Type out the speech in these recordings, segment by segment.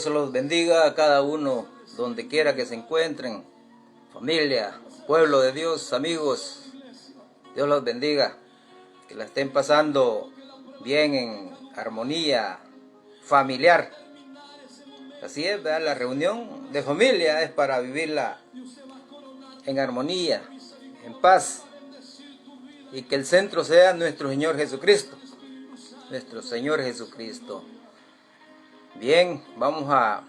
Dios los bendiga a cada uno, donde quiera que se encuentren, familia, pueblo de Dios, amigos. Dios los bendiga, que la estén pasando bien en armonía familiar. Así es, ¿verdad? La reunión de familia es para vivirla en armonía, en paz, y que el centro sea nuestro Señor Jesucristo. Nuestro Señor Jesucristo. Bien, vamos a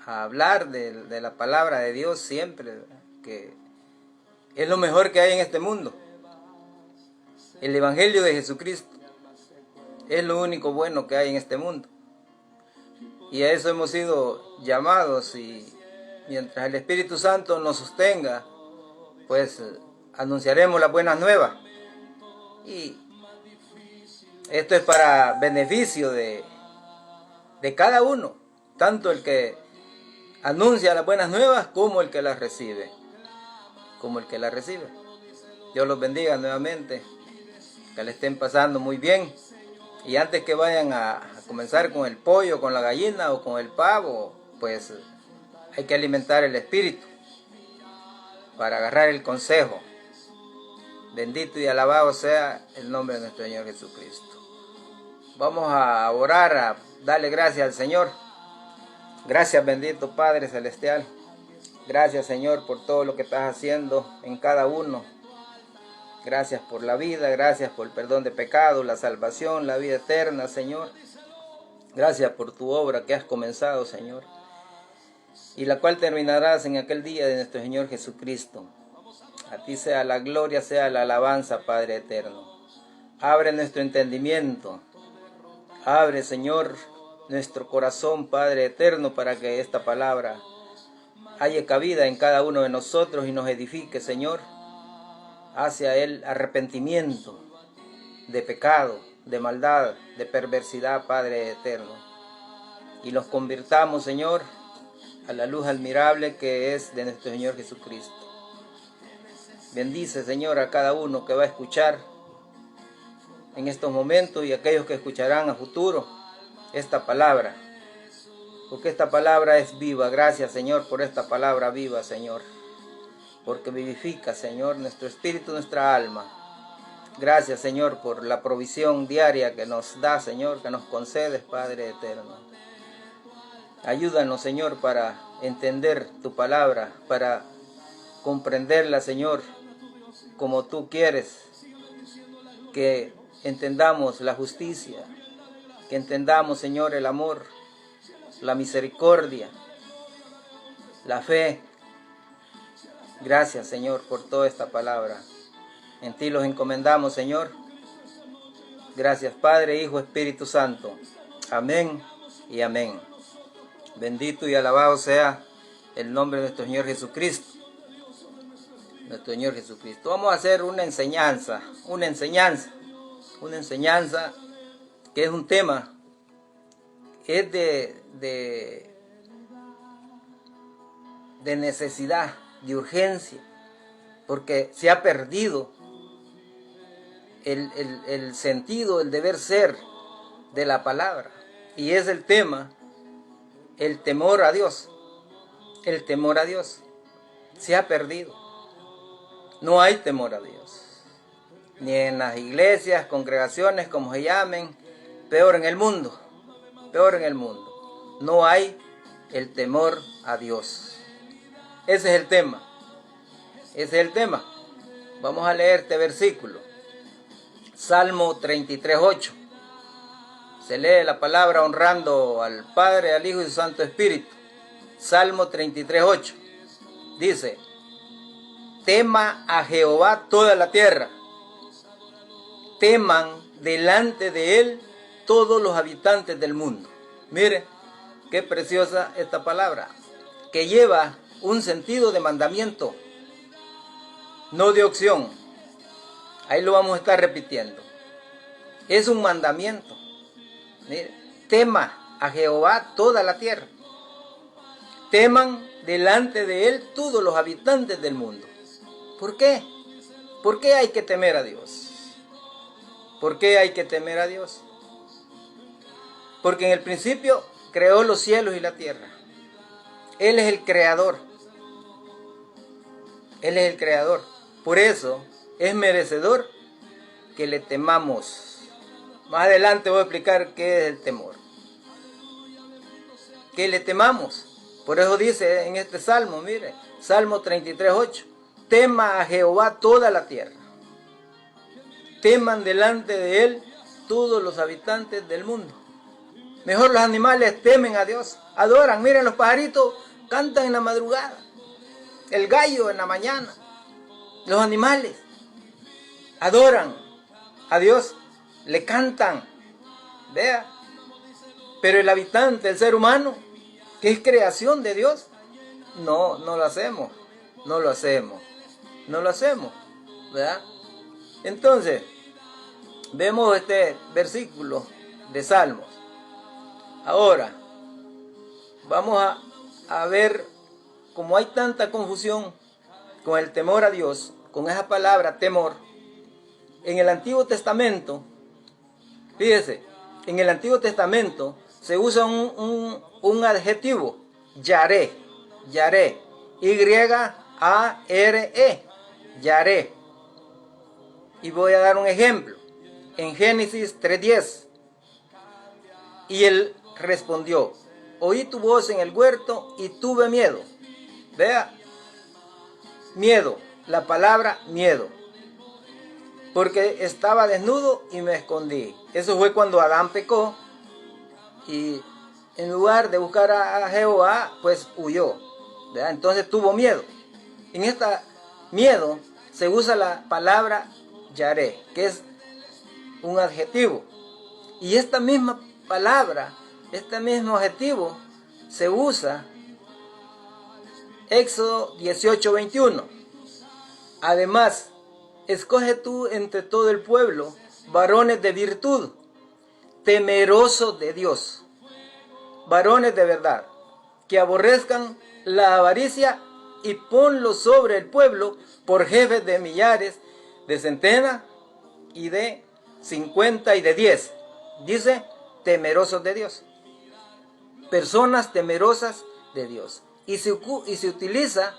hablar de la palabra de Dios siempre, que es lo mejor que hay en este mundo. El Evangelio de Jesucristo es lo único bueno que hay en este mundo. Y a eso hemos sido llamados, y mientras el Espíritu Santo nos sostenga, pues anunciaremos las buenas nuevas. Y esto es para beneficio de cada uno, tanto el que anuncia las buenas nuevas como el que las recibe. Dios los bendiga nuevamente, que le estén pasando muy bien. Y antes que vayan a comenzar con el pollo, con la gallina o con el pavo, pues hay que alimentar el espíritu para agarrar el consejo. Bendito y alabado sea el nombre de nuestro Señor Jesucristo. Vamos a orar, a darle gracias al Señor. Gracias, bendito Padre Celestial. Gracias, Señor, por todo lo que estás haciendo en cada uno. Gracias por la vida, gracias por el perdón de pecados, la salvación, la vida eterna, Señor. Gracias por tu obra que has comenzado, Señor, y la cual terminarás en aquel día de nuestro Señor Jesucristo. A ti sea la gloria, sea la alabanza, Padre eterno. Abre nuestro entendimiento. Abre, Señor, nuestro corazón, Padre eterno, para que esta palabra haya cabida en cada uno de nosotros y nos edifique, Señor, hacia el arrepentimiento de pecado, de maldad, de perversidad, Padre eterno. Y nos convirtamos, Señor, a la luz admirable que es de nuestro Señor Jesucristo. Bendice, Señor, a cada uno que va a escuchar en estos momentos y aquellos que escucharán a futuro esta palabra, porque esta palabra es viva. Gracias, Señor, por esta palabra viva, Señor, porque vivifica, Señor, nuestro espíritu, nuestra alma. Gracias, Señor, por la provisión diaria que nos da, Señor, que nos concedes, Padre eterno. Ayúdanos, Señor, para entender tu palabra, para comprenderla, Señor, como tú quieres, que entendamos la justicia, que entendamos, Señor, el amor, la misericordia, la fe. Gracias, Señor, por toda esta palabra. En ti los encomendamos, Señor. Gracias, Padre, Hijo, Espíritu Santo. Amén y amén. Bendito y alabado sea el nombre de nuestro Señor Jesucristo. Nuestro Señor Jesucristo. Vamos a hacer una enseñanza que es un tema, que es de necesidad, de urgencia, porque se ha perdido el sentido, el deber ser de la palabra. Y es el tema, el temor a Dios. El temor a Dios se ha perdido. No hay temor a Dios, ni en las iglesias, congregaciones, como se llamen, peor en el mundo, no hay el temor a Dios. Ese es el tema, Vamos a leer este versículo, Salmo 33:8. Se lee la palabra honrando al Padre, al Hijo y al Santo Espíritu. Salmo 33:8 dice: tema a Jehová toda la tierra, teman delante de él todos los habitantes del mundo. Mire, qué preciosa esta palabra, que lleva un sentido de mandamiento, no de opción. Ahí lo vamos a estar repitiendo. Es un mandamiento. Mire, tema a Jehová toda la tierra, teman delante de él todos los habitantes del mundo. ¿Por qué? ¿Por qué hay que temer a Dios? ¿Por qué hay que temer a Dios? Porque en el principio creó los cielos y la tierra. Él es el creador. Él es el creador. Por eso es merecedor que le temamos. Más adelante voy a explicar qué es el temor. Que le temamos. Por eso dice en este salmo, mire, Salmo 33:8. Tema a Jehová toda la tierra. Teman delante de él todos los habitantes del mundo. Mejor los animales temen a Dios, adoran. Miren, los pajaritos cantan en la madrugada, el gallo en la mañana. Los animales adoran a Dios, le cantan. Vea, pero el habitante, el ser humano, que es creación de Dios, no lo hacemos, no lo hacemos, ¿verdad? Entonces, vemos este versículo de Salmos. Ahora, vamos a ver cómo hay tanta confusión con el temor a Dios, con esa palabra temor. En el Antiguo Testamento, fíjese, en el Antiguo Testamento se usa un adjetivo, yaré, Y-A-R-E, yaré. Y voy a dar un ejemplo, en Génesis 3:10. Y él respondió, oí tu voz en el huerto y tuve miedo. Vea, miedo, la palabra miedo. Porque estaba desnudo y me escondí. Eso fue cuando Adán pecó y en lugar de buscar a Jehová, pues huyó. ¿Verdad? Entonces tuvo miedo. En este miedo se usa la palabra yaré, que es un adjetivo. Y esta misma palabra, este mismo adjetivo, se usa Éxodo 18:21. Además, escoge tú entre todo el pueblo varones de virtud, temerosos de Dios, varones de verdad, que aborrezcan la avaricia, y ponlos sobre el pueblo por jefes de millares, de centenas y de 50 y de 10. Dice, temerosos de Dios. Personas temerosas de Dios. Y se utiliza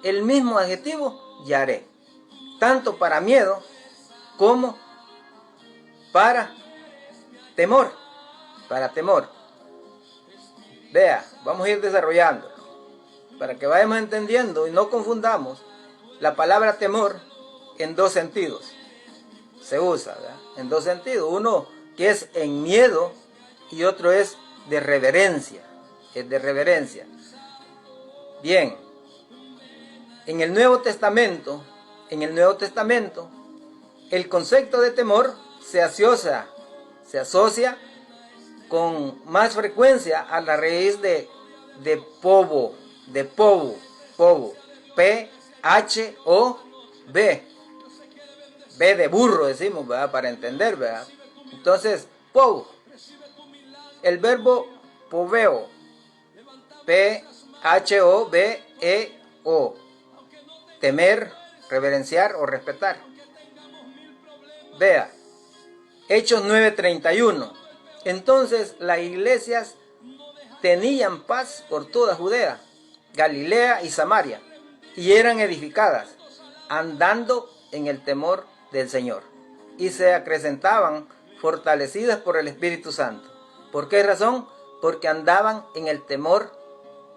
el mismo adjetivo, yaré, tanto para miedo como para temor. Para temor. Vea, vamos a ir desarrollando para que vayamos entendiendo y no confundamos la palabra temor en dos sentidos. Se usa, ¿verdad? En dos sentidos. Uno que es en miedo y otro es de reverencia. Es de reverencia. Bien, en el Nuevo Testamento, el concepto de temor se asocia con más frecuencia a la raíz de povo, P-H-O-B, B de burro decimos, ¿verdad? Para entender, ¿verdad? Entonces, povo, el verbo poveo, P-H-O-B-E-O, temer, reverenciar o respetar. Vea, Hechos 9:31. Entonces las iglesias tenían paz por toda Judea, Galilea y Samaria, y eran edificadas, andando en el temor del Señor, y se acrecentaban fortalecidas por el Espíritu Santo. ¿Por qué razón? Porque andaban en el temor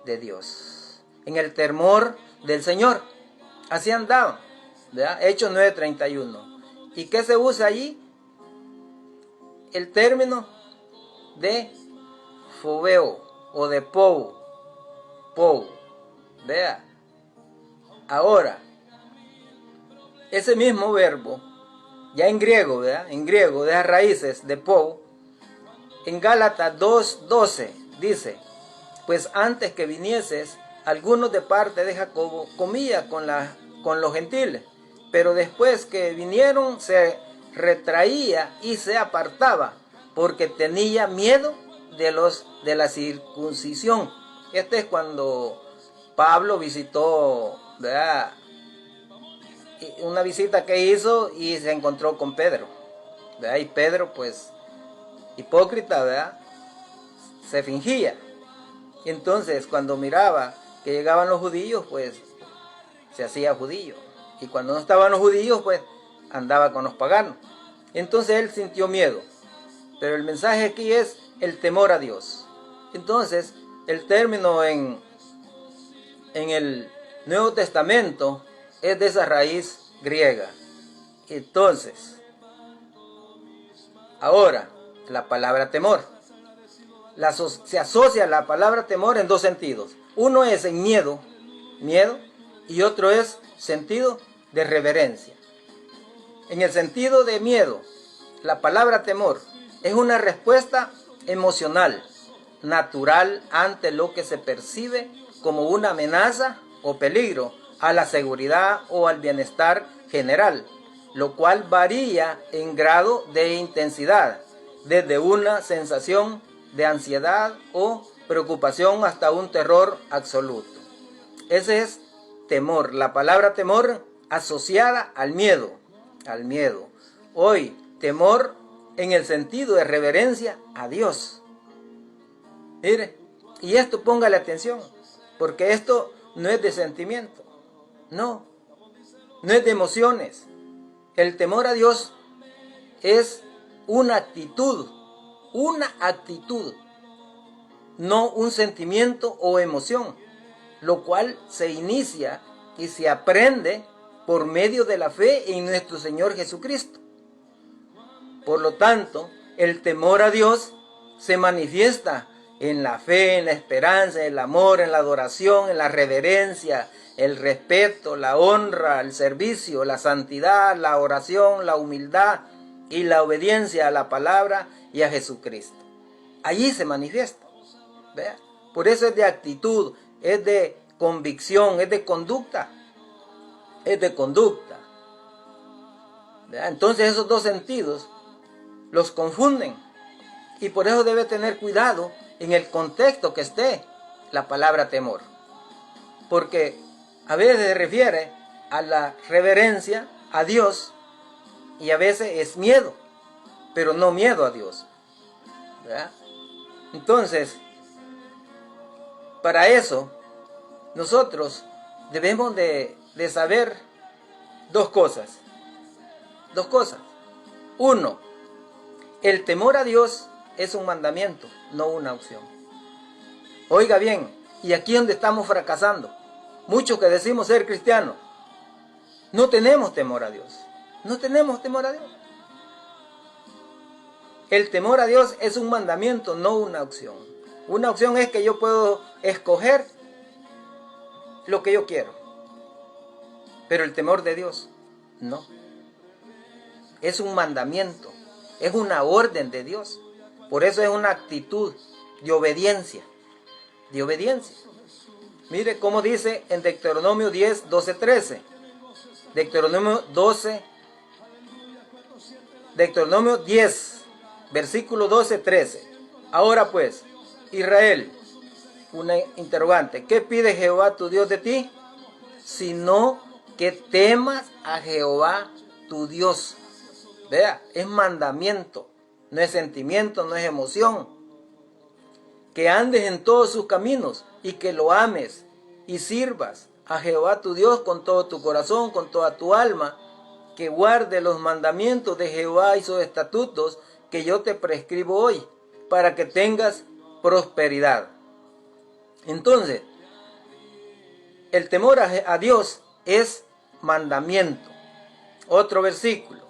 de Dios, en el temor del Señor. Así andaban, ¿verdad? Hechos 9:31. ¿Y qué se usa allí? El término de fobeo o de pou. Vea. Ahora, ese mismo verbo, ya en griego, ¿verdad? En griego, de las raíces de pou, en Gálatas 2:12 dice, pues antes que vinieses, algunos de parte de Jacobo comía con los gentiles, pero después que vinieron se retraía y se apartaba, porque tenía miedo de la circuncisión. Este es cuando Pablo visitó, ¿verdad? Una visita que hizo y se encontró con Pedro, ¿verdad? Y Pedro, pues, hipócrita, ¿verdad? se fingía. Entonces, cuando miraba que llegaban los judíos, pues se hacía judío. Y cuando no estaban los judíos, pues andaba con los paganos. Entonces él sintió miedo. Pero el mensaje aquí es el temor a Dios. Entonces, el término en el Nuevo Testamento es de esa raíz griega. Entonces, ahora, la palabra temor. Se asocia la palabra temor en dos sentidos. Uno es en miedo, y otro es sentido de reverencia. En el sentido de miedo, la palabra temor es una respuesta emocional, natural ante lo que se percibe como una amenaza o peligro a la seguridad o al bienestar general, lo cual varía en grado de intensidad, desde una sensación de ansiedad o preocupación hasta un terror absoluto. Ese es temor, la palabra temor asociada al miedo. Hoy, temor en el sentido de reverencia a Dios. Mire, y esto póngale atención, porque esto no es de sentimiento, no es de emociones. El temor a Dios es una actitud, no un sentimiento o emoción, lo cual se inicia y se aprende por medio de la fe en nuestro Señor Jesucristo. Por lo tanto, el temor a Dios se manifiesta en la fe, en la esperanza, en el amor, en la adoración, en la reverencia, el respeto, la honra, el servicio, la santidad, la oración, la humildad y la obediencia a la palabra y a Jesucristo. Allí se manifiesta. ¿Vea? Por eso es de actitud, es de convicción, es de conducta. ¿Vea? Entonces esos dos sentidos los confunden. Y por eso debe tener cuidado en el contexto que esté la palabra temor. Porque a veces se refiere a la reverencia a Dios y a veces es miedo, pero no miedo a Dios. ¿Verdad? Entonces, para eso, nosotros debemos de saber dos cosas. Uno, el temor a Dios es un mandamiento, no una opción. Oiga bien, y aquí es donde estamos fracasando. Muchos que decimos ser cristianos, no tenemos temor a Dios. El temor a Dios es un mandamiento, no una opción. Una opción es que yo puedo escoger lo que yo quiero. Pero el temor de Dios, no. Es un mandamiento, es una orden de Dios. Por eso es una actitud de obediencia. Mire cómo dice en Deuteronomio 10, 12, 13. Deuteronomio 10, versículo 12, 13. Ahora pues, Israel, una interrogante, ¿qué pide Jehová tu Dios de ti? Sino que temas a Jehová tu Dios. Vea, es mandamiento, no es sentimiento, no es emoción. Que andes en todos sus caminos y que lo ames y sirvas a Jehová tu Dios con todo tu corazón, con toda tu alma, que guarde los mandamientos de Jehová y sus estatutos que yo te prescribo hoy, para que tengas prosperidad. Entonces, el temor a Dios es mandamiento. Otro versículo,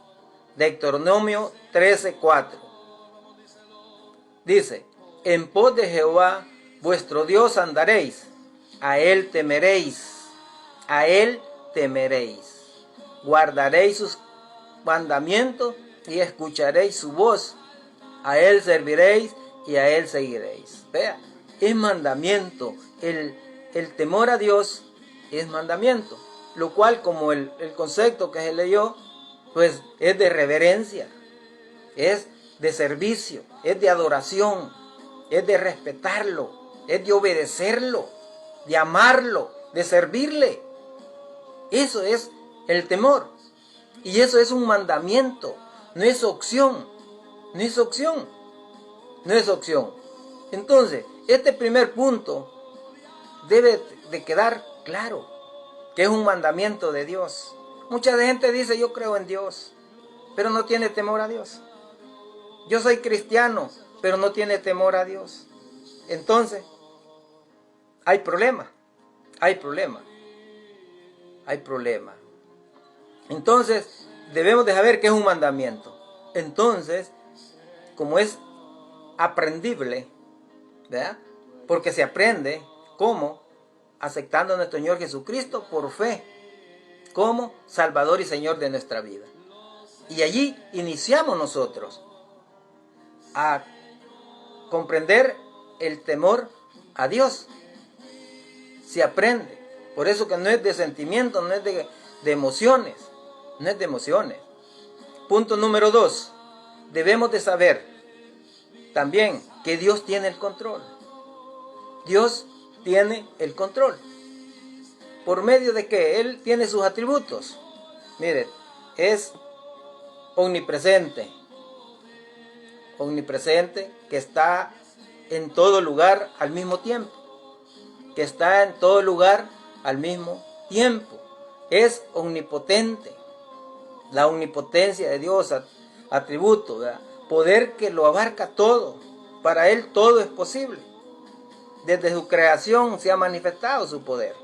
Deuteronomio 13:4. Dice, en pos de Jehová vuestro Dios andaréis, a él temeréis, guardaréis sus mandamientos y escucharéis su voz, a él serviréis y a él seguiréis. Vea, es mandamiento, el temor a Dios es mandamiento, lo cual como el concepto que se leyó, pues es de reverencia, es de servicio, es de adoración, es de respetarlo, es de obedecerlo, de amarlo, de servirle. Eso es el temor. Y eso es un mandamiento, no es opción. Entonces, este primer punto debe de quedar claro, que es un mandamiento de Dios. Mucha gente dice, yo creo en Dios, pero no tiene temor a Dios. Yo soy cristiano, pero no tiene temor a Dios. Entonces, hay problema, hay problema, hay problema. Entonces, debemos de saber que es un mandamiento. Entonces, como es aprendible, ¿verdad? Porque se aprende, ¿cómo? Aceptando a nuestro Señor Jesucristo por fe, como Salvador y Señor de nuestra vida. Y allí iniciamos nosotros a comprender el temor a Dios. Se aprende. Por eso que no es de sentimientos, no es de emociones. No es de emociones. Punto número 2. Debemos de saber también que Dios tiene el control. Dios tiene el control. ¿Por medio de qué? Él tiene sus atributos. Mire, es omnipresente. Omnipresente, que está en todo lugar al mismo tiempo. Que está en todo lugar al mismo tiempo. Es omnipotente. La omnipotencia de Dios, atributo, ¿verdad? Poder que lo abarca todo. Para Él todo es posible. Desde su creación se ha manifestado su poder.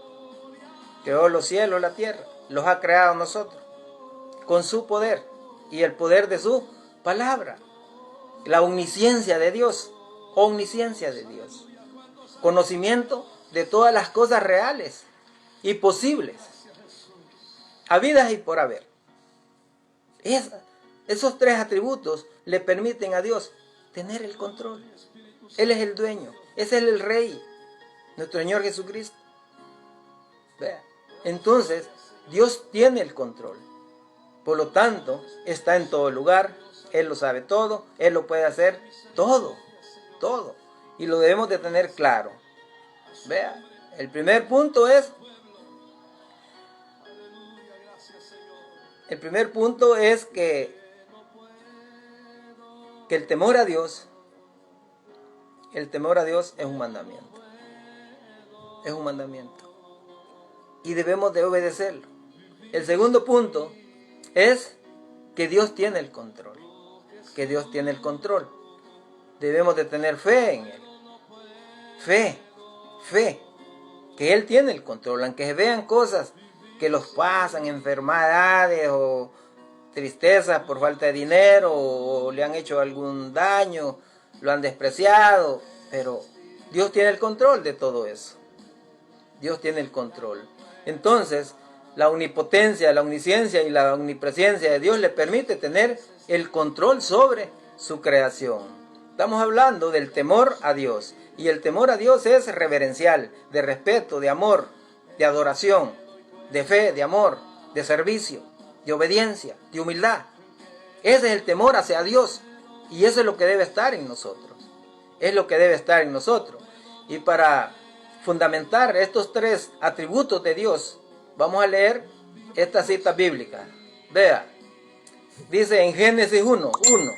Creó los cielos, la tierra. Los ha creado nosotros. Con su poder. Y el poder de su palabra. La omnisciencia de Dios. Omnisciencia de Dios. Conocimiento de todas las cosas reales y posibles. Habidas y por haber. Esos tres atributos le permiten a Dios tener el control. Él es el dueño. Ese es el Rey, nuestro Señor Jesucristo. ¿Vea? Entonces, Dios tiene el control. Por lo tanto, está en todo lugar. Él lo sabe todo. Él lo puede hacer todo. Todo. Y lo debemos de tener claro. Vea, el primer punto es... El primer punto es que el temor a Dios es un mandamiento. Es un mandamiento. Y debemos de obedecerlo. El segundo punto es que Dios tiene el control. Que Dios tiene el control. Debemos de tener fe en Él. Fe. Que Él tiene el control. Aunque se vean cosas que los pasan, enfermedades o tristezas por falta de dinero, o le han hecho algún daño, lo han despreciado, pero Dios tiene el control de todo eso. Dios tiene el control. Entonces, la omnipotencia, la omnisciencia y la omnipresencia de Dios le permite tener el control sobre su creación. Estamos hablando del temor a Dios. Y el temor a Dios es reverencial, de respeto, de amor, de adoración, de fe, de amor, de servicio, de obediencia, de humildad. Ese es el temor hacia Dios. Y eso es lo que debe estar en nosotros. Es lo que debe estar en nosotros. Y para fundamentar estos tres atributos de Dios, vamos a leer esta cita bíblica. Vea, dice en Génesis 1:1.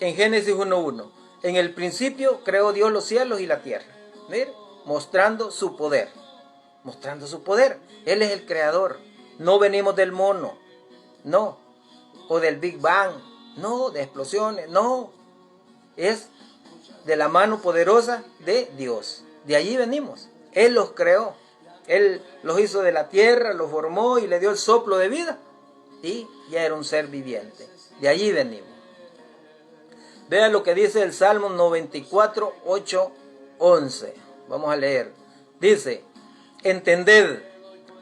En Génesis 1:1. En el principio creó Dios los cielos y la tierra. Mire, mostrando su poder. Mostrando su poder. Él es el creador. No venimos del mono. No. O del Big Bang. No, de explosiones. No. Es de la mano poderosa de Dios. De allí venimos. Él los creó. Él los hizo de la tierra, los formó y le dio el soplo de vida. Y ya era un ser viviente. De allí venimos. Vean lo que dice el Salmo 94, 8, 11. Vamos a leer. Dice, entended,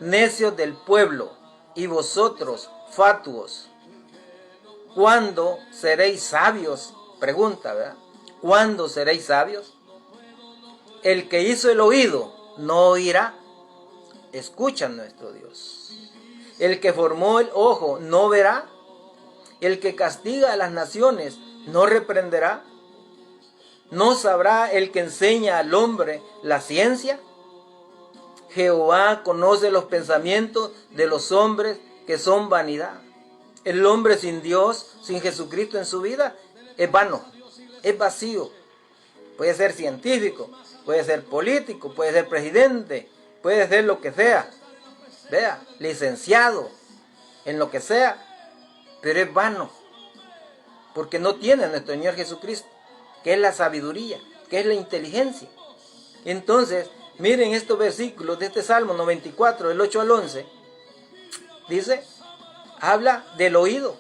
necios del pueblo, y vosotros, fatuos, ¿cuándo seréis sabios? Pregunta, ¿verdad? ¿Cuándo seréis sabios? El que hizo el oído no oirá. Escucha nuestro Dios. El que formó el ojo no verá. El que castiga a las naciones no reprenderá. ¿No sabrá el que enseña al hombre la ciencia? Jehová conoce los pensamientos de los hombres, que son vanidad. El hombre sin Dios, sin Jesucristo en su vida, es vano, es vacío. puede ser científico, puede ser político, puede ser presidente, puede ser lo que sea, vea, licenciado, en lo que sea, pero es vano, porque no tiene a nuestro Señor Jesucristo, que es la sabiduría, que es la inteligencia. Entonces, miren estos versículos de este Salmo 94, del 8 al 11, dice, habla del oído.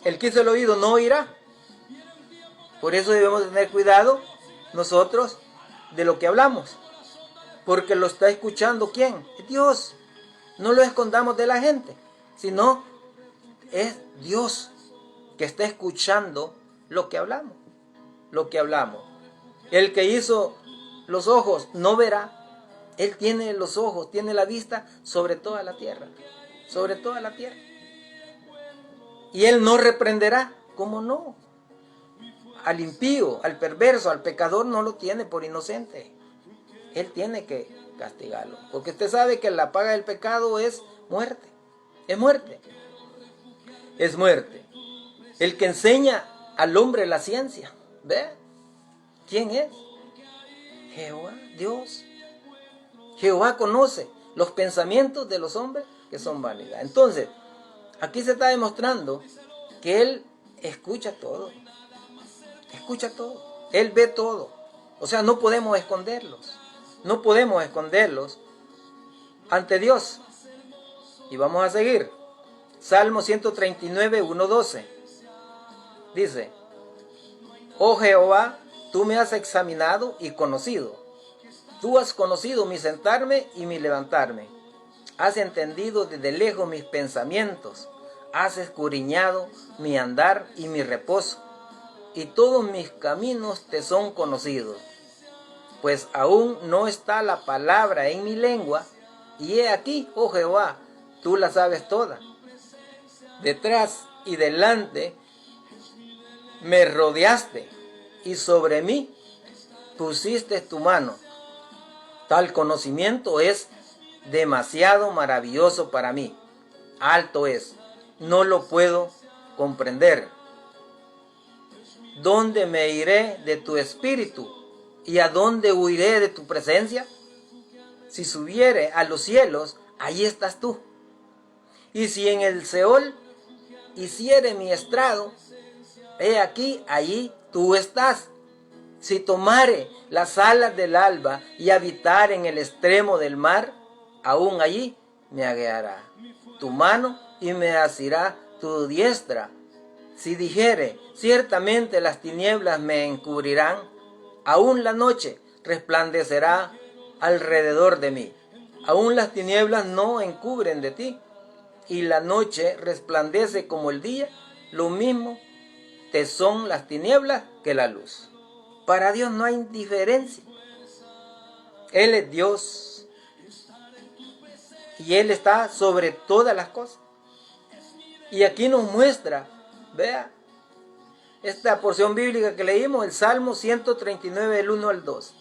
El que hizo el oído no oirá. Por eso debemos tener cuidado nosotros de lo que hablamos, porque lo está escuchando ¿quién? Es Dios. No lo escondamos de la gente, sino es Dios que está escuchando lo que hablamos. Lo que hablamos. El que hizo los ojos no verá. Él tiene los ojos, tiene la vista sobre toda la tierra. Sobre toda la tierra. Y Él no reprenderá. ¿Cómo no? Al impío, al perverso, al pecador no lo tiene por inocente. Él tiene que castigarlo. Porque usted sabe que la paga del pecado es muerte. Es muerte. Es muerte. El que enseña al hombre la ciencia. ¿Ve? ¿Quién es? Jehová, Dios. Jehová conoce los pensamientos de los hombres que son vanidad. Entonces, aquí se está demostrando que Él escucha todo. Escucha todo. Él ve todo. O sea, no podemos esconderlos. No podemos esconderlos ante Dios. Y vamos a seguir. Salmo 139, 1-12. Dice, oh Jehová, tú me has examinado y conocido. Tú has conocido mi sentarme y mi levantarme. Has entendido desde lejos mis pensamientos. Has escudriñado mi andar y mi reposo. Y todos mis caminos te son conocidos. Pues aún no está la palabra en mi lengua. Y he aquí, oh Jehová, tú la sabes toda. Detrás y delante me rodeaste y sobre mí pusiste tu mano. Tal conocimiento es demasiado maravilloso para mí. Alto es, no lo puedo comprender. ¿Dónde me iré de tu espíritu? ¿Y a dónde huiré de tu presencia? Si subiere a los cielos, allí estás tú. Y si en el Seol hiciere mi estrado, he aquí, allí tú estás. Si tomare las alas del alba y habitar en el extremo del mar, aún allí me aguiará tu mano y me asirá tu diestra. Si dijere, ciertamente las tinieblas me encubrirán, aún la noche resplandecerá alrededor de mí. Aún las tinieblas no encubren de ti, y la noche resplandece como el día, lo mismo te son las tinieblas que la luz. Para Dios no hay diferencia. Él es Dios. Y Él está sobre todas las cosas. Y aquí nos muestra, vea, esta porción bíblica que leímos, el Salmo 139, del 1 al 2.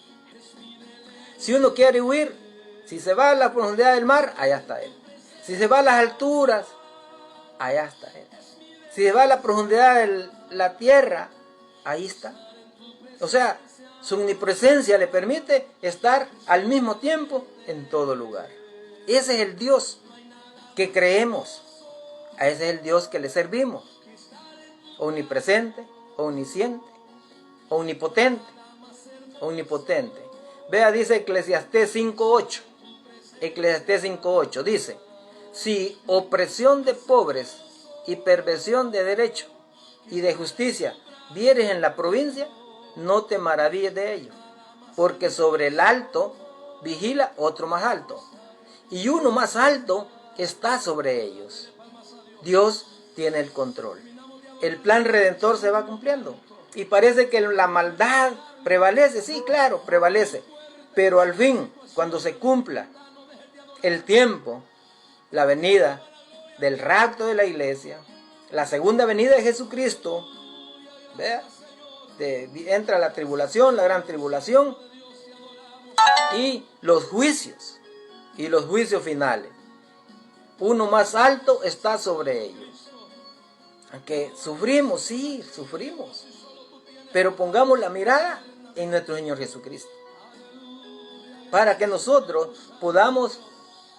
Si uno quiere huir, si se va a la profundidad del mar, allá está Él. Si se va a las alturas, allá está Él. Si se va a la profundidad de la tierra, ahí está. O sea, su omnipresencia le permite estar al mismo tiempo en todo lugar. Ese es el Dios que creemos. A ese es el Dios que le servimos. Omnipresente, omnisciente, omnipotente, omnipotente. Vea, dice Eclesiastés 5:8. Eclesiastés 5:8 dice, si opresión de pobres y perversión de derecho y de justicia vieres en la provincia, no te maravilles de ello, porque sobre el alto vigila otro más alto, y uno más alto está sobre ellos. Dios tiene el control. El plan redentor se va cumpliendo. Y parece que la maldad prevalece. Sí, claro, prevalece. Pero al fin, cuando se cumpla el tiempo, la venida del rapto de la iglesia, la segunda venida de Jesucristo, ¿vea? Entra la tribulación, la gran tribulación, y los juicios finales. Uno más alto está sobre ellos. Aunque sufrimos, sí, sufrimos, pero pongamos la mirada en nuestro Señor Jesucristo, para que nosotros podamos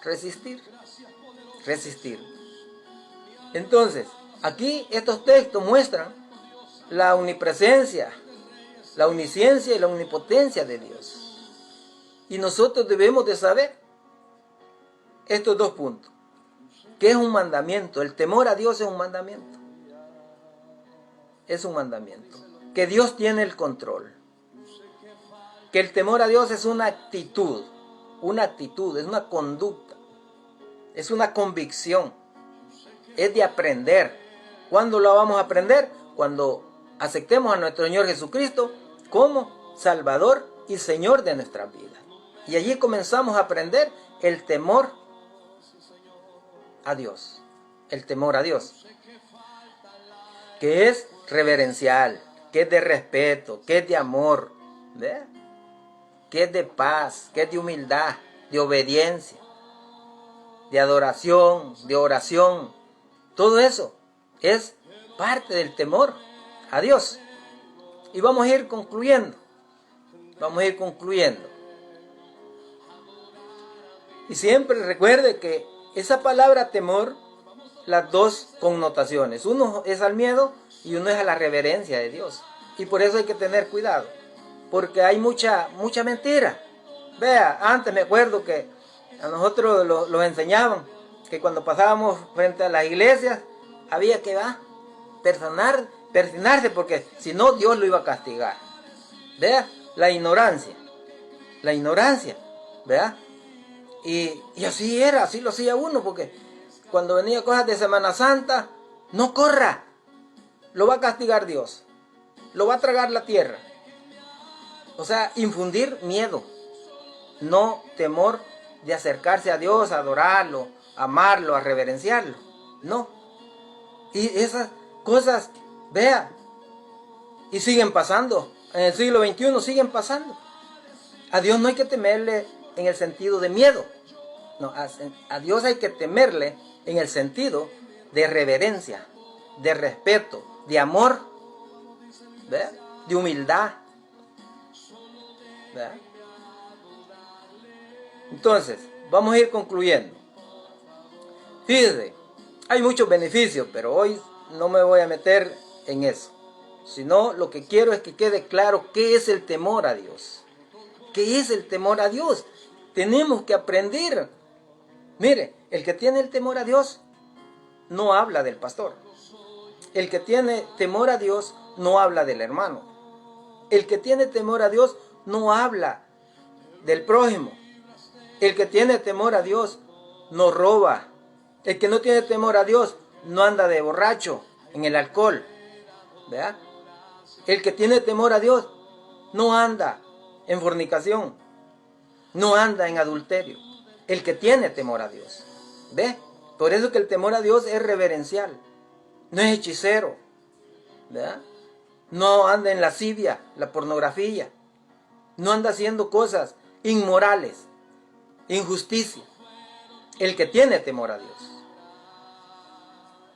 resistir. Entonces, aquí estos textos muestran la omnipresencia, la omnisciencia y la omnipotencia de Dios. Y nosotros debemos de saber estos dos puntos. ¿Qué es un mandamiento? El temor a Dios es un mandamiento. Es un mandamiento. Que Dios tiene el control. Que el temor a Dios es una actitud, es una conducta, es una convicción, es de aprender. ¿Cuándo lo vamos a aprender? Cuando aceptemos a nuestro Señor Jesucristo como Salvador y Señor de nuestras vidas. Y allí comenzamos a aprender el temor a Dios. El temor a Dios. Que es reverencial, que es de respeto, que es de amor, ¿ve? Que es de paz, que es de humildad, de obediencia, de adoración, de oración. Todo eso es parte del temor a Dios. Y vamos a ir concluyendo. Y siempre recuerde que esa palabra temor, las dos connotaciones. Uno es al miedo y uno es a la reverencia de Dios. Y por eso hay que tener cuidado. Porque hay mucha mentira. Vea, antes me acuerdo que a nosotros los enseñaban que cuando pasábamos frente a las iglesias había que persignarse porque si no Dios lo iba a castigar. Vea, la ignorancia, vea. Y así era, así lo hacía uno, porque cuando venía cosas de Semana Santa, no corra, lo va a castigar Dios, lo va a tragar la tierra. O sea, infundir miedo, no temor de acercarse a Dios, a adorarlo, a amarlo, a reverenciarlo. No. Y esas cosas, vea, y siguen pasando. En el siglo XXI siguen pasando. A Dios no hay que temerle en el sentido de miedo. No, a Dios hay que temerle en el sentido de reverencia, de respeto, de amor, ¿vea? De humildad. ¿Verdad? Entonces, vamos a ir concluyendo. Fíjese, hay muchos beneficios, pero hoy no me voy a meter en eso. Sino lo que quiero es que quede claro qué es el temor a Dios. ¿Qué es el temor a Dios? Tenemos que aprender. Mire, el que tiene el temor a Dios no habla del pastor. El que tiene temor a Dios no habla del hermano. El que tiene temor a Dios no habla del prójimo. El que tiene temor a Dios no roba. El que no tiene temor a Dios no anda de borracho en el alcohol. ¿Verdad? El que tiene temor a Dios no anda en fornicación. No anda en adulterio. El que tiene temor a Dios. ¿Ve? Por eso que el temor a Dios es reverencial. No es hechicero. ¿Verdad? No anda en lascivia, la pornografía. No anda haciendo cosas inmorales, injusticia. El que tiene temor a Dios.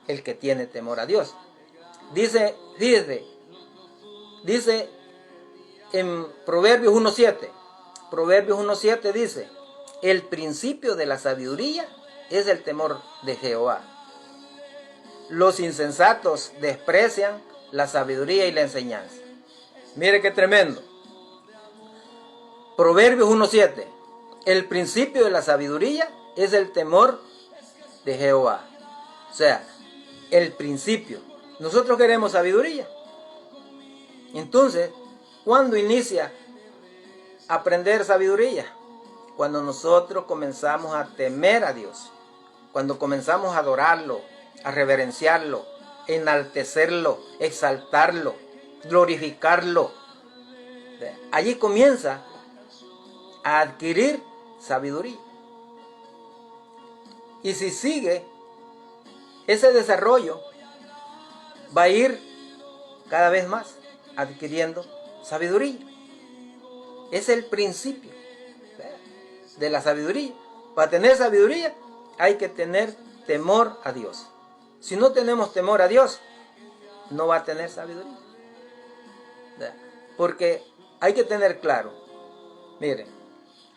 El que tiene temor a Dios. Dice en Proverbios 1.7. Proverbios 1.7 dice: el principio de la sabiduría es el temor de Jehová. Los insensatos desprecian la sabiduría y la enseñanza. Mire qué tremendo. Proverbios 1.7. El principio de la sabiduría es el temor de Jehová. O sea, el principio. Nosotros queremos sabiduría. Entonces, ¿cuándo inicia a aprender sabiduría? Cuando nosotros comenzamos a temer a Dios. Cuando comenzamos a adorarlo, a reverenciarlo, enaltecerlo, exaltarlo, glorificarlo. Allí comienza a adquirir sabiduría. Y si sigue ese desarrollo, va a ir cada vez más adquiriendo sabiduría. Es el principio de la sabiduría. Para tener sabiduría hay que tener temor a Dios. Si no tenemos temor a Dios, no va a tener sabiduría. Porque hay que tener claro. Miren,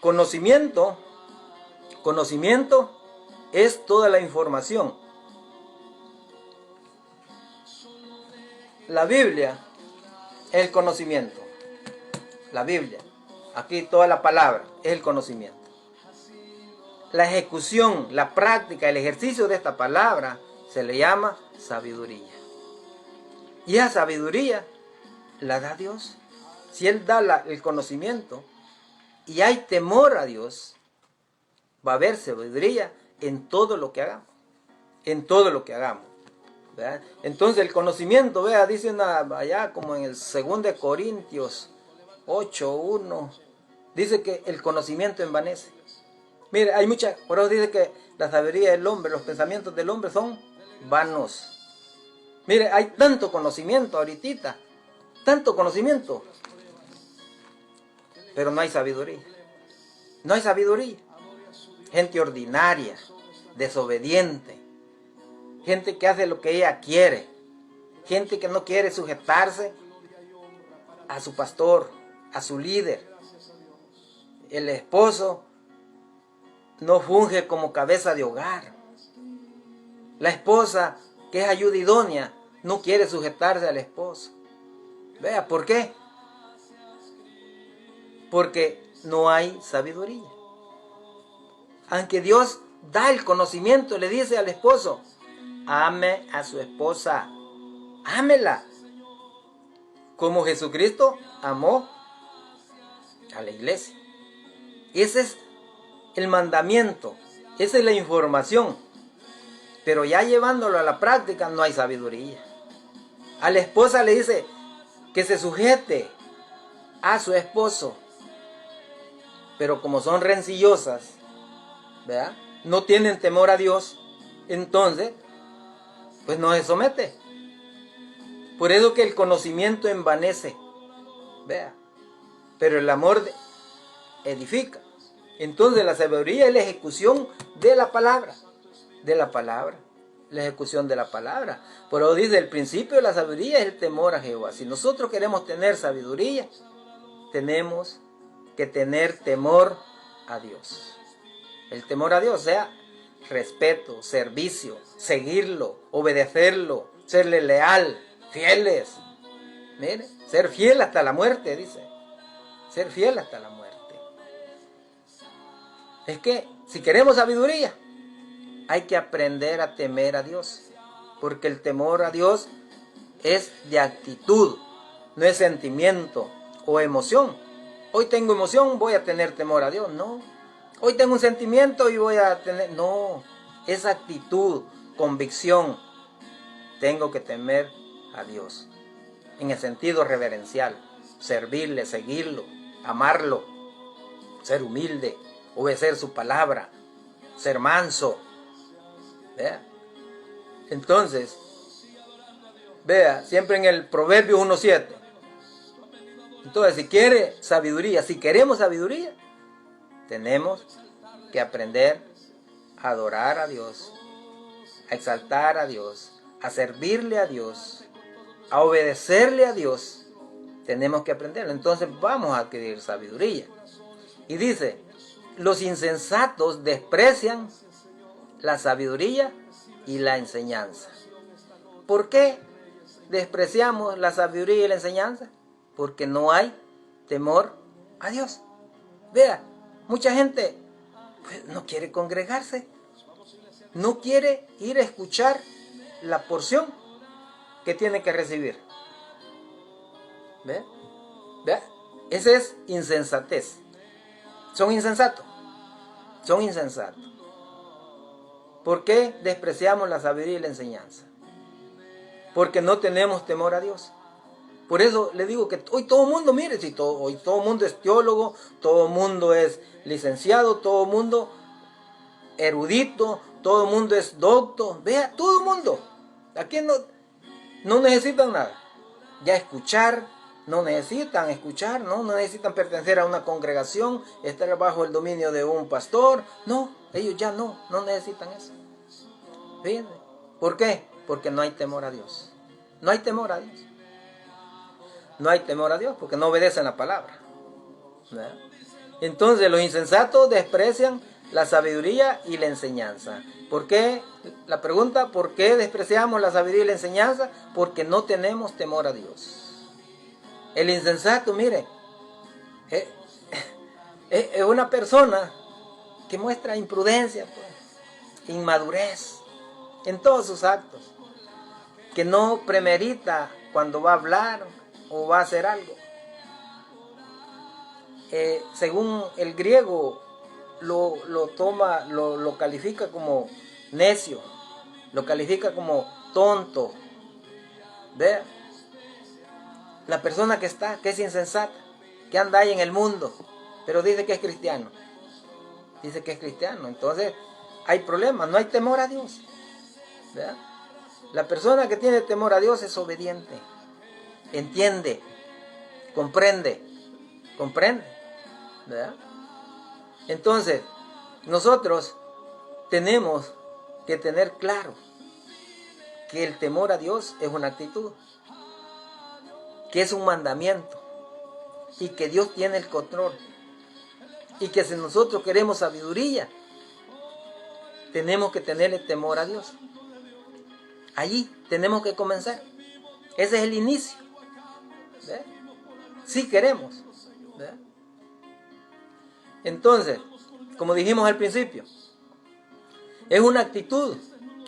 conocimiento es toda la información. La Biblia es el conocimiento. La Biblia, aquí toda la palabra es el conocimiento. La ejecución, la práctica, el ejercicio de esta palabra se le llama sabiduría. Y esa sabiduría la da Dios. Si Él da el conocimiento y hay temor a Dios, va a haber sabiduría en todo lo que hagamos. En todo lo que hagamos. ¿Verdad? Entonces el conocimiento, vea, dice allá como en el 2 Corintios 8:1, dice que el conocimiento envanece. Mire, hay por eso dice que la sabiduría del hombre, los pensamientos del hombre son vanos. Mire, hay tanto conocimiento ahorita, tanto conocimiento, pero no hay sabiduría. No hay sabiduría. Gente ordinaria, desobediente, gente que hace lo que ella quiere, gente que no quiere sujetarse a su pastor, a su líder. El esposo no funge como cabeza de hogar. La esposa, que es ayuda idónea, no quiere sujetarse al esposo. Vea, ¿por qué? Porque no hay sabiduría. Aunque Dios da el conocimiento, le dice al esposo, ame a su esposa, ámela, como Jesucristo amó a la iglesia. Ese es el mandamiento, esa es la información. Pero ya llevándolo a la práctica no hay sabiduría. A la esposa le dice que se sujete a su esposo. Pero como son rencillosas, ¿verdad?, no tienen temor a Dios, entonces, pues no se somete. Por eso que el conocimiento envanece, vea, pero el amor edifica. Entonces la sabiduría es la ejecución de la palabra, la ejecución de la palabra. Por eso dice, el principio de la sabiduría es el temor a Jehová. Si nosotros queremos tener sabiduría, tenemos que tener temor a Dios. El temor a Dios, o sea, respeto, servicio, seguirlo, obedecerlo, serle leal, fieles. Mire, ser fiel hasta la muerte, dice. Ser fiel hasta la muerte. Es que si queremos sabiduría, hay que aprender a temer a Dios. Porque el temor a Dios es de actitud, no es sentimiento o emoción. Hoy tengo emoción, voy a tener temor a Dios. No. Hoy tengo un sentimiento y voy a tener... No. Es actitud, convicción. Tengo que temer a Dios. En el sentido reverencial. Servirle, seguirlo, amarlo, ser humilde, obedecer su palabra, ser manso. ¿Vea? Entonces, vea, siempre en el Proverbio 1:7. Entonces, si quiere sabiduría, si queremos sabiduría, tenemos que aprender a adorar a Dios, a exaltar a Dios, a servirle a Dios, a obedecerle a Dios. Tenemos que aprenderlo. Entonces vamos a adquirir sabiduría. Y dice, los insensatos desprecian la sabiduría y la enseñanza. ¿Por qué despreciamos la sabiduría y la enseñanza? Porque no hay temor a Dios. Vea, mucha gente pues, no quiere congregarse, no quiere ir a escuchar la porción que tiene que recibir. ¿Vea? ¿Vea? Esa es insensatez. Son insensatos. Son insensatos. ¿Por qué despreciamos la sabiduría y la enseñanza? Porque no tenemos temor a Dios. Por eso le digo que hoy todo el mundo, mire, si hoy todo el mundo es teólogo, todo el mundo es licenciado, todo el mundo erudito, todo el mundo es doctor. Vea, todo el mundo. Aquí no necesitan nada. Ya escuchar, no necesitan escuchar, no necesitan pertenecer a una congregación, estar bajo el dominio de un pastor. No, ellos ya no necesitan eso. Fíjense. ¿Por qué? Porque no hay temor a Dios. No hay temor a Dios. no hay temor a Dios, porque no obedecen la palabra, ¿verdad? Entonces los insensatos desprecian la sabiduría y la enseñanza. ¿Por qué? La pregunta, ¿por qué despreciamos la sabiduría y la enseñanza? Porque no tenemos temor a Dios. El insensato, mire, es una persona que muestra imprudencia, pues, inmadurez en todos sus actos, que no premedita cuando va a hablar o va a hacer algo. Según el griego lo califica como necio, lo califica como tonto. ¿Ve? La persona que es insensata, que anda ahí en el mundo, pero dice que es cristiano. Dice que es cristiano. Entonces hay problemas, no hay temor a Dios. ¿Ve? La persona que tiene temor a Dios es obediente, entiende, comprende. ¿Verdad? Entonces, nosotros tenemos que tener claro que el temor a Dios es una actitud, que es un mandamiento y que Dios tiene el control. Y que si nosotros queremos sabiduría, tenemos que tenerle temor a Dios. Allí tenemos que comenzar. Ese es el inicio. ¿Ve? Si queremos. ¿Ve? Entonces, como dijimos al principio, es una actitud,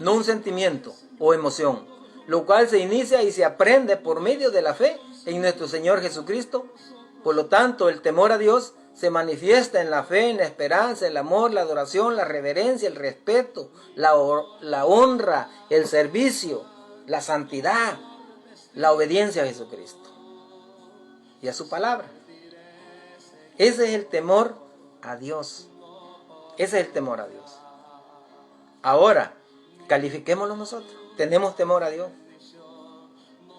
no un sentimiento o emoción, lo cual se inicia y se aprende por medio de la fe en nuestro Señor Jesucristo. Por lo tanto, el temor a Dios se manifiesta en la fe, en la esperanza, el amor, la adoración, la reverencia, el respeto, la honra, el servicio, la santidad, la obediencia a Jesucristo y a su palabra. Ese es el temor a Dios. Ese es el temor a Dios. Ahora, califiquémoslo nosotros. ¿Tenemos temor a Dios?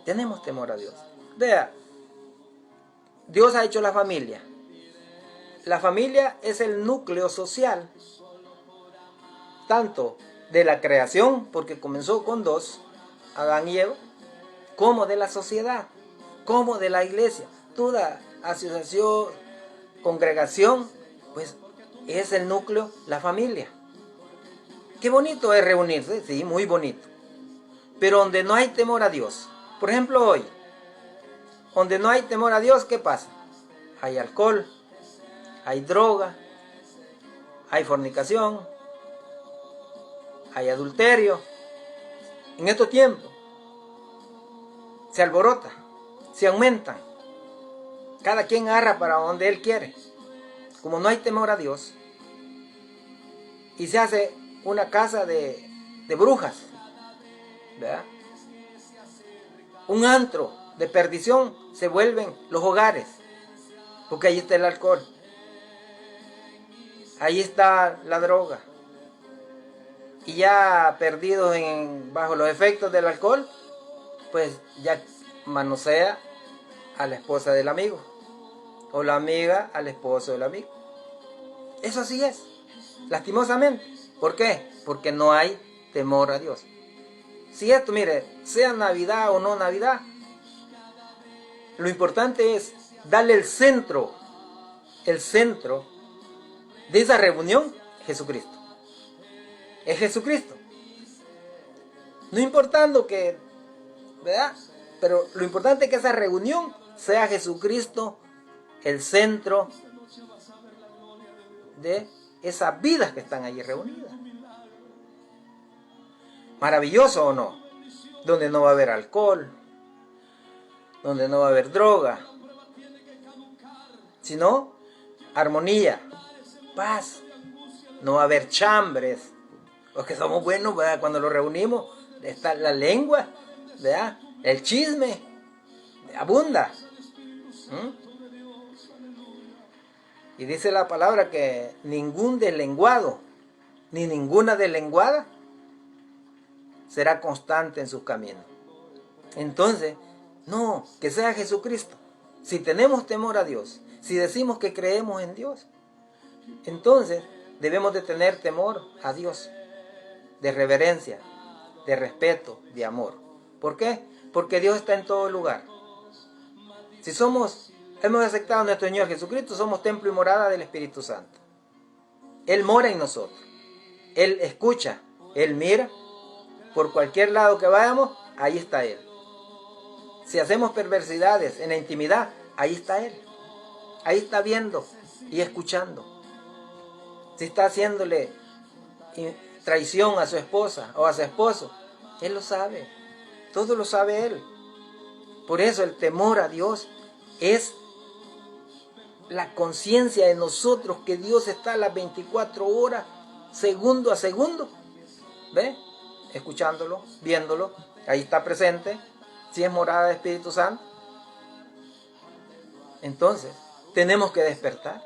Tenemos temor a Dios. Vea, Dios ha hecho la familia. La familia es el núcleo social, tanto de la creación, porque comenzó con dos, Adán y Eva, como de la sociedad, como de la iglesia. Toda asociación, congregación, pues es el núcleo, la familia. Qué bonito es reunirse, sí, muy bonito. Pero donde no hay temor a Dios, por ejemplo hoy, donde no hay temor a Dios, ¿qué pasa? Hay alcohol, hay droga, hay fornicación, hay adulterio. En estos tiempos se alborota, se aumentan. Cada quien agarra para donde él quiere. Como no hay temor a Dios, y se hace una casa de brujas, ¿verdad? Un antro de perdición se vuelven los hogares, porque ahí está el alcohol, ahí está la droga, y ya perdidos bajo los efectos del alcohol, pues ya manosea a la esposa del amigo, o la amiga al esposo del amigo. Eso así es, lastimosamente. ¿Por qué? Porque no hay temor a Dios. Si esto, mire, sea Navidad o no Navidad, lo importante es darle el centro de esa reunión, Jesucristo. Es Jesucristo. No importando que, ¿verdad? Pero lo importante es que esa reunión sea Jesucristo el centro de esas vidas que están allí reunidas. Maravilloso o no, donde no va a haber alcohol, donde no va a haber droga, sino armonía, paz, no va a haber chambres. Los que somos buenos, ¿verdad? Cuando nos reunimos, está la lengua, ¿verdad? El chisme abunda. Y dice la palabra que ningún deslenguado, ni ninguna deslenguada será constante en sus caminos. Entonces, no, que sea Jesucristo. Si tenemos temor a Dios, si decimos que creemos en Dios, entonces debemos de tener temor a Dios, de reverencia, de respeto, de amor. ¿Por qué? Porque Dios está en todo lugar. Si hemos aceptado a nuestro Señor Jesucristo, somos templo y morada del Espíritu Santo. Él mora en nosotros. Él escucha, Él mira. Por cualquier lado que vayamos, ahí está Él. Si hacemos perversidades en la intimidad, ahí está Él. Ahí está viendo y escuchando. Si está haciéndole traición a su esposa o a su esposo, Él lo sabe. Todo lo sabe Él. Por eso el temor a Dios es la conciencia de nosotros que Dios está a las 24 horas, segundo a segundo. ¿Ve? Escuchándolo, viéndolo. Ahí está presente. Si es morada del Espíritu Santo. Entonces, tenemos que despertar.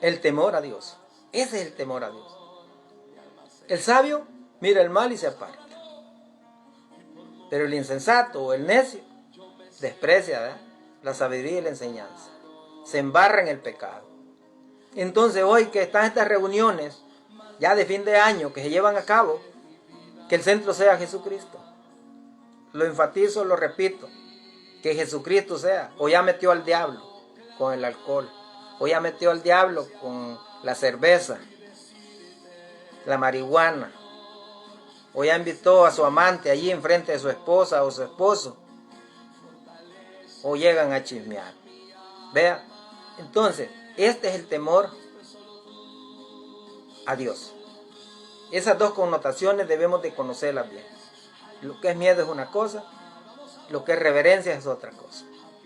El temor a Dios. Ese es el temor a Dios. El sabio mira el mal y se aparta. Pero el insensato o el necio desprecia la sabiduría y la enseñanza. Se embarra en el pecado. Entonces hoy que están estas reuniones ya de fin de año que se llevan a cabo, que el centro sea Jesucristo. Lo enfatizo, lo repito, que Jesucristo sea. O ya metió al diablo con el alcohol, o ya metió al diablo con la cerveza, la marihuana, o ya invitó a su amante allí enfrente de su esposa o su esposo, o llegan a chismear. Vea, entonces, este es el temor a Dios. Esas dos connotaciones debemos de conocerlas bien. Lo que es miedo es una cosa, lo que es reverencia es otra cosa.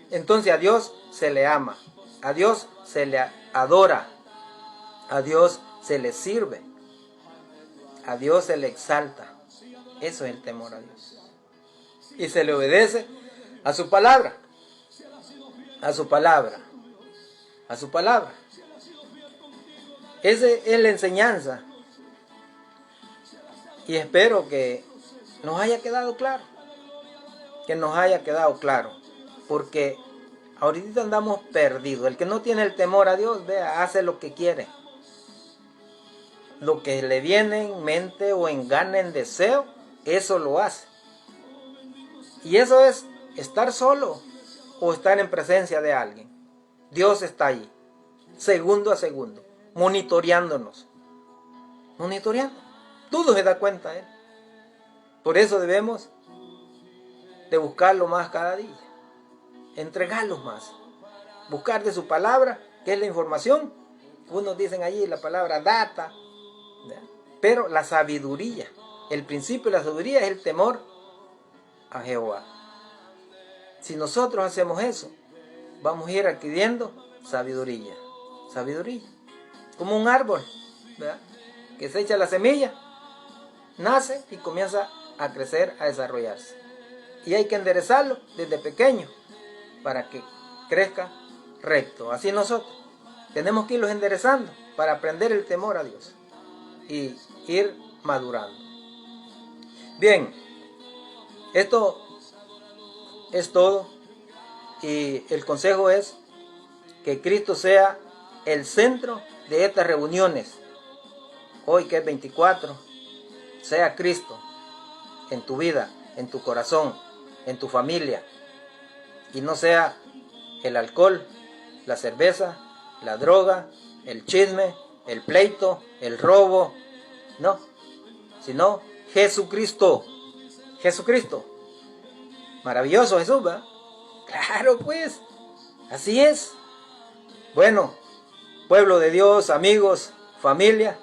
Entonces a Dios se le ama, a Dios se le adora, a Dios se le sirve, a Dios se le exalta. Eso es el temor a Dios. Y se le obedece a su palabra, a su palabra, a su palabra. Esa es la enseñanza. Y espero que nos haya quedado claro. Que nos haya quedado claro. Porque ahorita andamos perdidos. El que no tiene el temor a Dios, vea, hace lo que quiere. Lo que le viene en mente o en gana, en deseo, eso lo hace. Y eso es estar solo o estar en presencia de alguien. Dios está allí, segundo a segundo, monitoreándonos. Monitoreando. Todo se da cuenta Él. Por eso debemos de buscarlo más cada día. Entregarlo más. Buscar de su palabra, que es la información. Unos dicen allí la palabra data. Pero la sabiduría, el principio de la sabiduría es el temor a Jehová. Si nosotros hacemos eso, vamos a ir adquiriendo sabiduría. Sabiduría. Como un árbol, ¿verdad? Que se echa la semilla, nace y comienza a crecer, a desarrollarse. Y hay que enderezarlo desde pequeño para que crezca recto. Así nosotros tenemos que irlos enderezando para aprender el temor a Dios y ir madurando. Bien, esto es todo y el consejo es que Cristo sea el centro de estas reuniones. Hoy que es 24, sea Cristo en tu vida, en tu corazón, en tu familia, y no sea el alcohol, la cerveza, la droga, el chisme, el pleito, el robo, no, sino Jesucristo. Jesucristo. Maravilloso Jesús, ¿verdad? Claro, pues, así es. Bueno, pueblo de Dios, amigos, familia,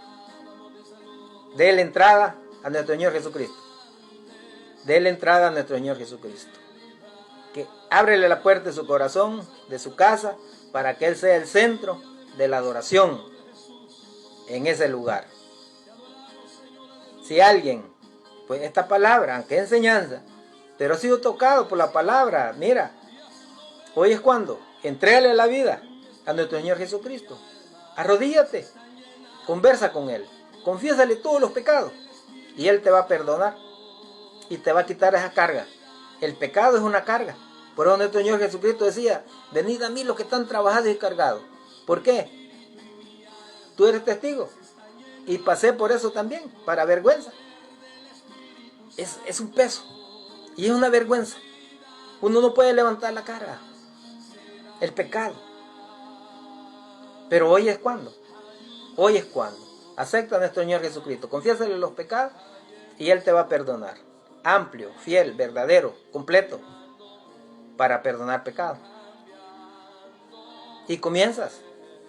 déle entrada a nuestro Señor Jesucristo. Déle entrada a nuestro Señor Jesucristo. Que ábrele la puerta de su corazón, de su casa, para que Él sea el centro de la adoración en ese lugar. Si alguien, pues esta palabra, aunque es enseñanza, pero ha sido tocado por la palabra, mira, hoy es cuando, entrégale la vida a nuestro Señor Jesucristo. Arrodíllate, conversa con Él, confiésale todos los pecados y Él te va a perdonar y te va a quitar esa carga. El pecado es una carga. Por eso nuestro Señor Jesucristo decía, venid a mí los que están trabajados y cargados. ¿Por qué? Tú eres testigo. Y pasé por eso también, para vergüenza. Es un peso. Y es una vergüenza. Uno no puede levantar la cara. El pecado. Pero hoy es cuando. Hoy es cuando. Acepta a nuestro Señor Jesucristo. Confiésale los pecados y Él te va a perdonar. Amplio, fiel, verdadero, completo. Para perdonar pecados. Y comienzas.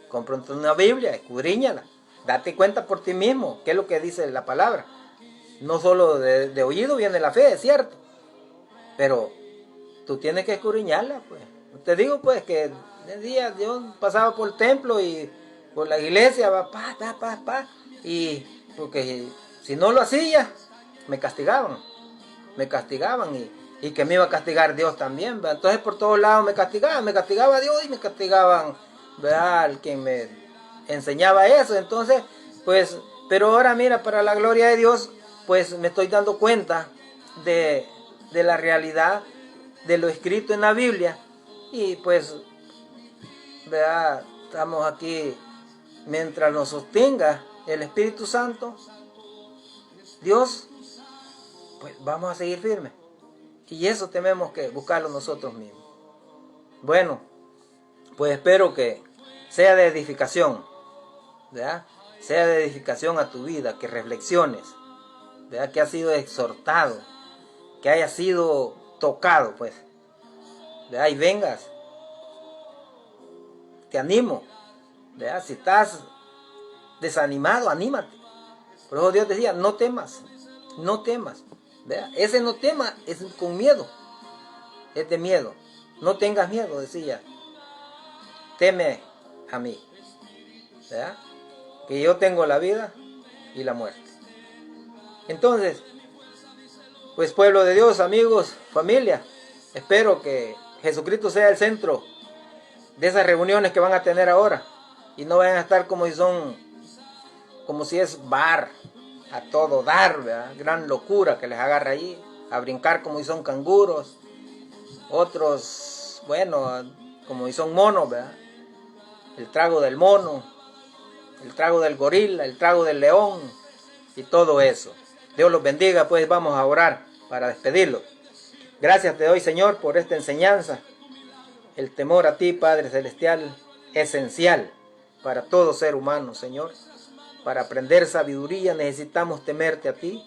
Cómprate una Biblia, escudriñala. Date cuenta por ti mismo qué es lo que dice la palabra. No solo de oído viene la fe, es cierto. Pero tú tienes que escudriñarla, pues. Te digo, pues, que de día yo pasaba por el templo y por la iglesia, y porque si no lo hacía, me castigaban. Y que me iba a castigar Dios también, ¿verdad? Entonces por todos lados me castigaba Dios y me castigaban, ¿verdad? El que me enseñaba eso. Entonces, pues, pero ahora mira, para la gloria de Dios, pues me estoy dando cuenta de la realidad de lo escrito en la Biblia. Y pues, ¿verdad? Estamos aquí, mientras nos sostenga el Espíritu Santo, Dios, pues vamos a seguir firmes. Y eso tenemos que buscarlo nosotros mismos. Bueno, pues espero que sea de edificación, ¿verdad? Sea de edificación a tu vida, que reflexiones, ¿verdad? Que has sido exhortado, que hayas sido tocado, pues, ¿verdad? Y vengas. Te animo, ¿verdad? Si estás desanimado, anímate. Por eso Dios decía, no temas, no temas. ¿Verdad? Ese no tema es con miedo, es de miedo. No tengas miedo, decía. Teme a mí, ¿verdad? Que yo tengo la vida y la muerte. Entonces, pues pueblo de Dios, amigos, familia, espero que Jesucristo sea el centro de esas reuniones que van a tener ahora y no vayan a estar como si es bar, a todo dar, ¿verdad? Gran locura que les agarra ahí, a brincar como si son canguros, otros, bueno, como si son monos, ¿verdad? El trago del mono, el trago del gorila, el trago del león y todo eso. Dios los bendiga, pues vamos a orar para despedirlos. Gracias te doy, Señor, por esta enseñanza. El temor a ti, Padre Celestial, esencial para todo ser humano, Señor. Para aprender sabiduría necesitamos temerte a ti,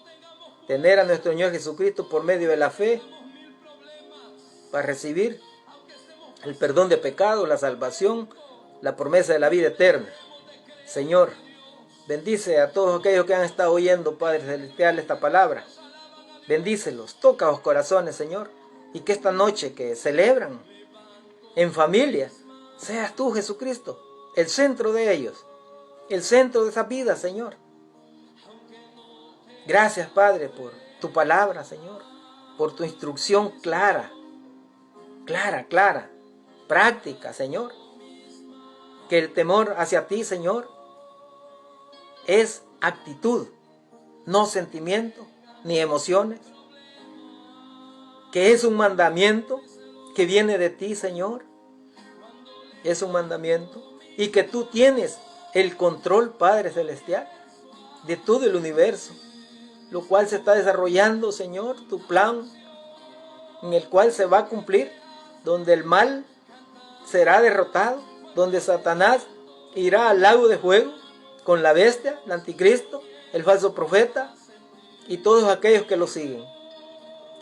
tener a nuestro Señor Jesucristo por medio de la fe, para recibir el perdón de pecados, la salvación, la promesa de la vida eterna. Señor, bendice a todos aquellos que han estado oyendo, Padre Celestial, esta palabra. Bendícelos, toca los corazones, Señor, y que esta noche que celebran en familia, seas tú, Jesucristo, el centro de ellos. El centro de esa vida, Señor. Gracias, Padre, por tu palabra, Señor. Por tu instrucción clara, práctica, Señor. Que el temor hacia ti, Señor, es actitud, no sentimiento, ni emociones. Que es un mandamiento que viene de ti, Señor. Es un mandamiento. Y que tú tienes el control, Padre Celestial, de todo el universo, lo cual se está desarrollando, Señor, tu plan, en el cual se va a cumplir, donde el mal será derrotado, donde Satanás irá al lago de fuego, con la bestia, el anticristo, el falso profeta, y todos aquellos que lo siguen,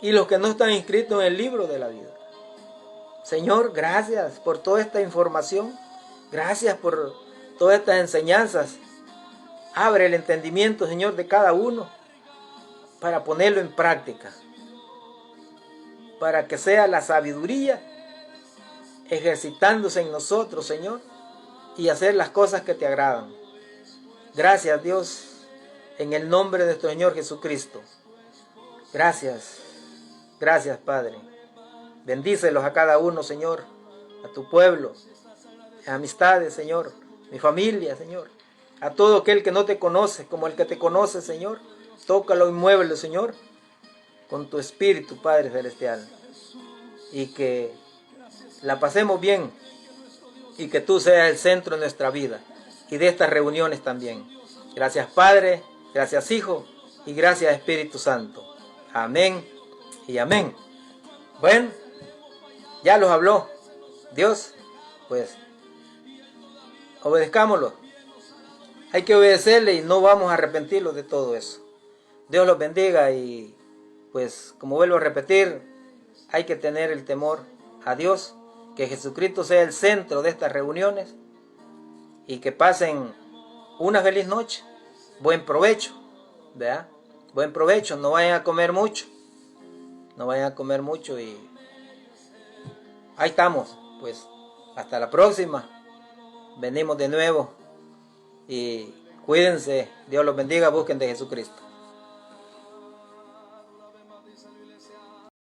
y los que no están inscritos en el libro de la vida. Señor, gracias por toda esta información, gracias por todas estas enseñanzas. Abre el entendimiento, Señor, de cada uno para ponerlo en práctica. Para que sea la sabiduría ejercitándose en nosotros, Señor, y hacer las cosas que te agradan. Gracias, Dios, en el nombre de nuestro Señor Jesucristo. Gracias, gracias, Padre. Bendícelos a cada uno, Señor, a tu pueblo, a amistades, Señor, mi familia, Señor, a todo aquel que no te conoce, como el que te conoce, Señor, tócalo y muévelo, Señor, con tu Espíritu, Padre Celestial, y que la pasemos bien, y que tú seas el centro de nuestra vida, y de estas reuniones también. Gracias, Padre, gracias, Hijo, y gracias, Espíritu Santo. Amén y amén. Bueno, ya los habló Dios, pues obedezcámoslo. Hay que obedecerle y no vamos a arrepentirnos de todo eso. Dios los bendiga y pues como vuelvo a repetir, hay que tener el temor a Dios, que Jesucristo sea el centro de estas reuniones y que pasen una feliz noche. Buen provecho, ¿verdad? Buen provecho, no vayan a comer mucho. No vayan a comer mucho y ahí estamos, pues hasta la próxima. Venimos de nuevo y cuídense, Dios los bendiga, busquen de Jesucristo.